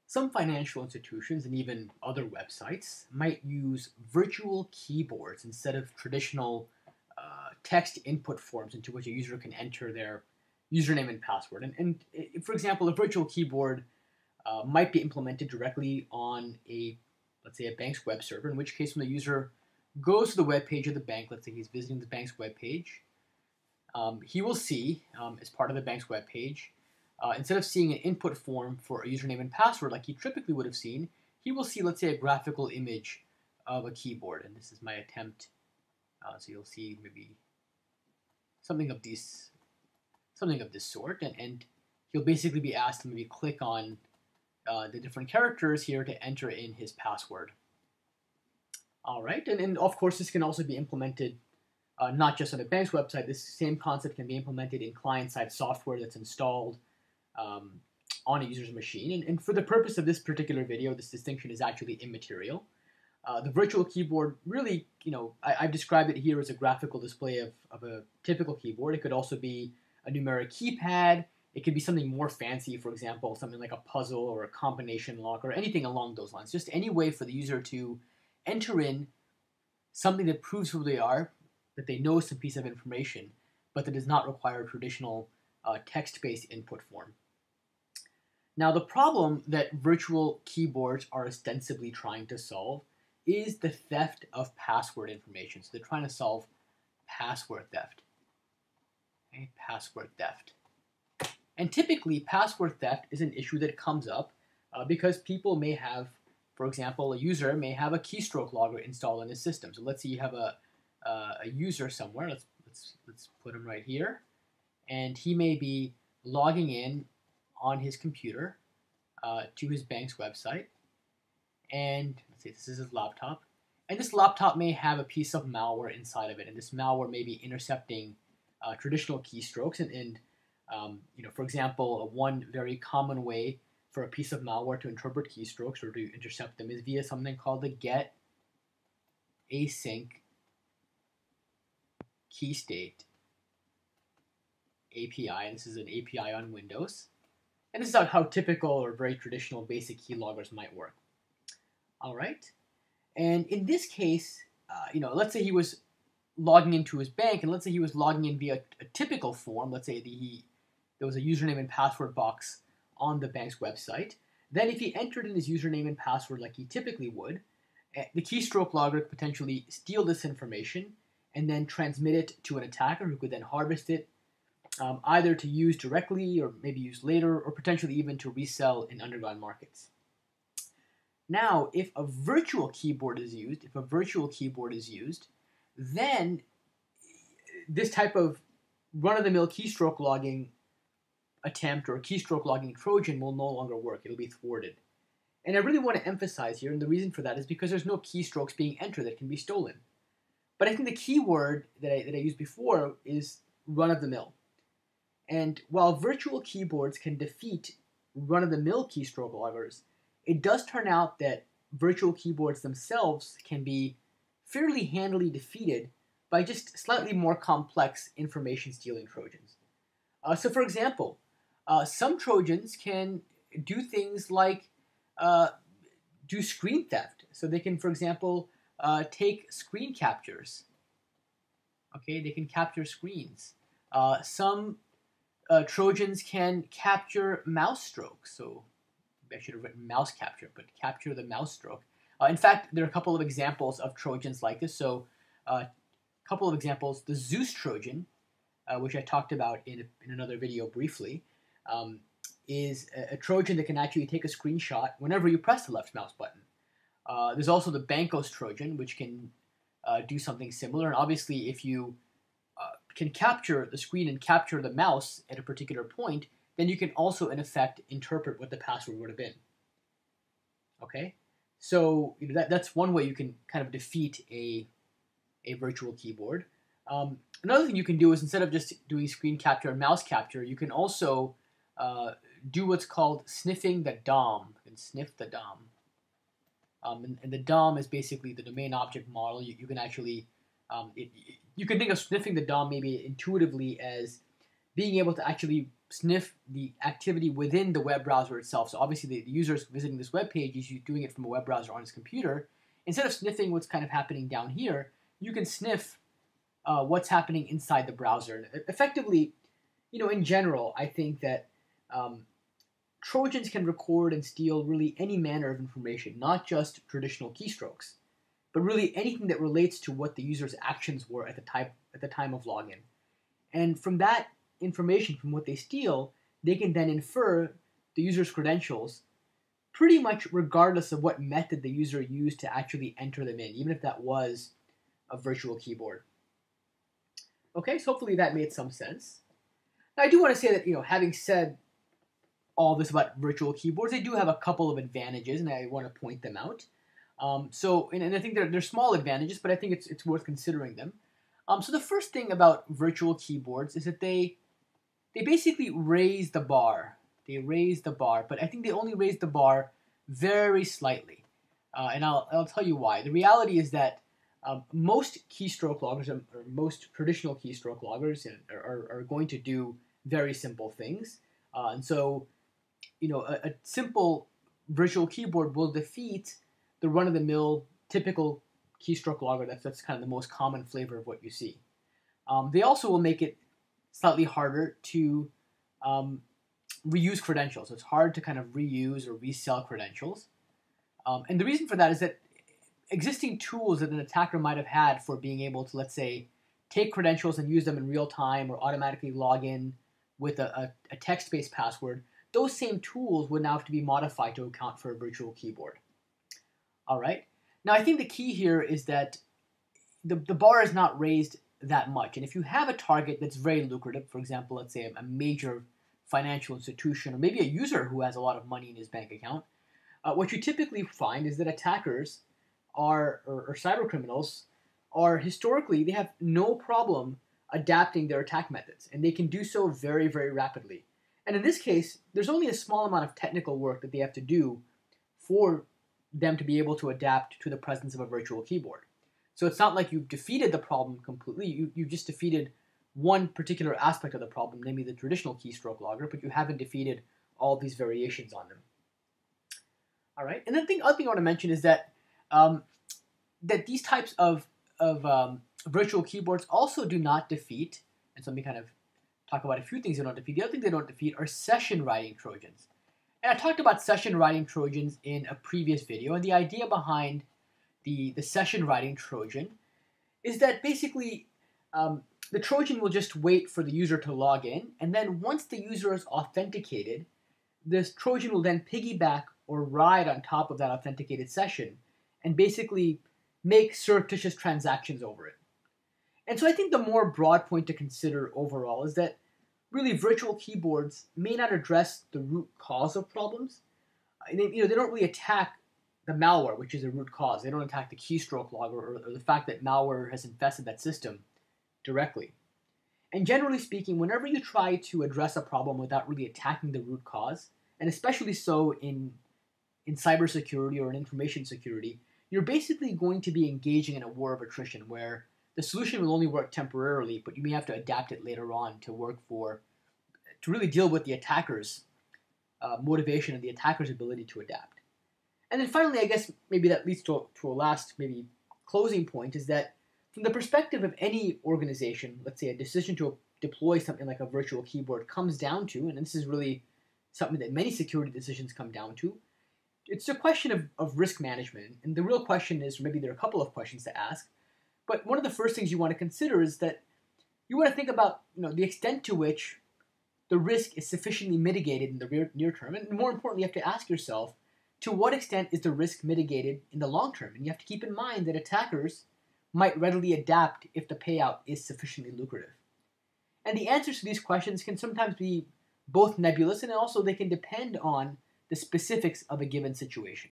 Some financial institutions and even other websites might use virtual keyboards instead of traditional text input forms into which a user can enter their username and password. For example, a virtual keyboard might be implemented directly on let's say, a bank's web server, in which case when the user goes to the web page of the bank, let's say he's visiting the bank's web page, he will see, as part of the bank's web page, instead of seeing an input form for a username and password like he typically would have seen, he will see, let's say, a graphical image of a keyboard. And this is my attempt. So you'll see maybe something of this sort, and he'll basically be asked to maybe click on the different characters here to enter in his password. All right, and of course this can also be implemented not just on a bank's website. This same concept can be implemented in client-side software that's installed on a user's machine. And for the purpose of this particular video, this distinction is actually immaterial. The virtual keyboard really, I've described it here as a graphical display of a typical keyboard. It could also be a numeric keypad. It could be something more fancy, for example, something like a puzzle or a combination lock or anything along those lines. Just any way for the user to enter in something that proves who they are, that they know some piece of information, but that does not require a traditional text-based input form. Now, the problem that virtual keyboards are ostensibly trying to solve is the theft of password information. So they're trying to solve password theft. Okay, password theft. And typically, password theft is an issue that comes up because people may have, for example, a user may have a keystroke logger installed in his system. So let's say you have a user somewhere. Let's put him right here, and he may be logging in on his computer to his bank's website, and let's say this is his laptop, and this laptop may have a piece of malware inside of it, and this malware may be intercepting traditional keystrokes, and for example, one very common way for a piece of malware to interpret keystrokes or to intercept them is via something called the get async key state API. This is an API on Windows. And this is how typical or very traditional basic keyloggers might work. All right. And in this case, let's say he was logging into his bank, and let's say he was logging in via a typical form. Let's say there was a username and password box on the bank's website. Then if he entered in his username and password like he typically would, the keystroke logger could potentially steal this information and then transmit it to an attacker who could then harvest it, either to use directly or maybe use later, or potentially even to resell in underground markets. Now, if a virtual keyboard is used, then this type of run-of-the-mill keystroke logging attempt or keystroke logging Trojan will no longer work. It'll be thwarted. And I really want to emphasize here, and the reason for that is because there's no keystrokes being entered that can be stolen. But I think the key word that I used before is run-of-the-mill. And while virtual keyboards can defeat run-of-the-mill keystroke loggers, it does turn out that virtual keyboards themselves can be fairly handily defeated by just slightly more complex information-stealing Trojans. So for example, some Trojans can do things like do screen theft. So they can, for example, take screen captures. Okay, they can capture screens. Some Trojans can capture mouse strokes. So I should have written mouse capture, but capture the mouse stroke. In fact, there are a couple of examples of Trojans like this. So a couple of examples. The Zeus Trojan, which I talked about in another video briefly, is a Trojan that can actually take a screenshot whenever you press the left mouse button. There's also the Bankos Trojan, which can do something similar. And obviously, if you can capture the screen and capture the mouse at a particular point, then you can also, in effect, interpret what the password would have been. Okay? So that's one way you can kind of defeat a virtual keyboard. Another thing you can do is, instead of just doing screen capture and mouse capture, you can also do what's called sniffing the DOM. You can sniff the DOM. And the DOM is basically the domain object model. You can actually, you can think of sniffing the DOM maybe intuitively as being able to actually sniff the activity within the web browser itself. So obviously the user is visiting this web page, is doing it from a web browser on his computer. Instead of sniffing what's kind of happening down here, you can sniff what's happening inside the browser. And effectively, in general, I think that Trojans can record and steal really any manner of information, not just traditional keystrokes, but really anything that relates to what the user's actions were at the time of login. And from that information, from what they steal, they can then infer the user's credentials pretty much regardless of what method the user used to actually enter them in, even if that was a virtual keyboard. Okay, so hopefully that made some sense. Now I do want to say that, having said all this about virtual keyboards, they do have a couple of advantages, and I want to point them out. And I think they're small advantages, but I think it's worth considering them. So the first thing about virtual keyboards is that they basically raise the bar. They raise the bar, but I think they only raise the bar very slightly. And I'll tell you why. The reality is that most keystroke loggers, or most traditional keystroke loggers, are going to do very simple things. And so, a simple virtual keyboard will defeat the run-of-the-mill typical keystroke logger. That's kind of the most common flavor of what you see. They also will make it slightly harder to reuse credentials. So it's hard to kind of reuse or resell credentials. And the reason for that is that existing tools that an attacker might have had for being able to, let's say, take credentials and use them in real time or automatically log in with a text-based password, those same tools would now have to be modified to account for a virtual keyboard. All right. Now, I think the key here is that the bar is not raised that much. And if you have a target that's very lucrative, for example, let's say a major financial institution, or maybe a user who has a lot of money in his bank account, what you typically find is that attackers or cyber criminals are historically, they have no problem adapting their attack methods, and they can do so very, very rapidly. And in this case, there's only a small amount of technical work that they have to do for them to be able to adapt to the presence of a virtual keyboard. So it's not like you've defeated the problem completely. You just defeated one particular aspect of the problem, namely the traditional keystroke logger, but you haven't defeated all these variations on them. All right, and then the other thing I want to mention is that that these types of virtual keyboards also do not defeat, and so let me kind of talk about a few things they don't defeat. The other thing they don't defeat are session writing Trojans. And I talked about session writing Trojans in a previous video, and the idea behind the session writing Trojan is that basically the Trojan will just wait for the user to log in, and then once the user is authenticated, this Trojan will then piggyback or ride on top of that authenticated session and basically make surreptitious transactions over it. And so I think the more broad point to consider overall is that really virtual keyboards may not address the root cause of problems. They don't really attack the malware, which is a root cause. They don't attack the keystroke logger or the fact that malware has infested that system directly. And generally speaking, whenever you try to address a problem without really attacking the root cause, and especially so in cybersecurity or in information security, you're basically going to be engaging in a war of attrition where the solution will only work temporarily, but you may have to adapt it later on to really deal with the attacker's motivation and the attacker's ability to adapt. And then finally, I guess maybe that leads to a last maybe closing point, is that from the perspective of any organization, let's say a decision to deploy something like a virtual keyboard comes down to, and this is really something that many security decisions come down to, it's a question of risk management. And the real question is, maybe there are a couple of questions to ask, but one of the first things you want to consider is that you want to think about the extent to which the risk is sufficiently mitigated in the near term. And more importantly, you have to ask yourself, to what extent is the risk mitigated in the long term? And you have to keep in mind that attackers might readily adapt if the payout is sufficiently lucrative. And the answers to these questions can sometimes be both nebulous, and also they can depend on the specifics of a given situation.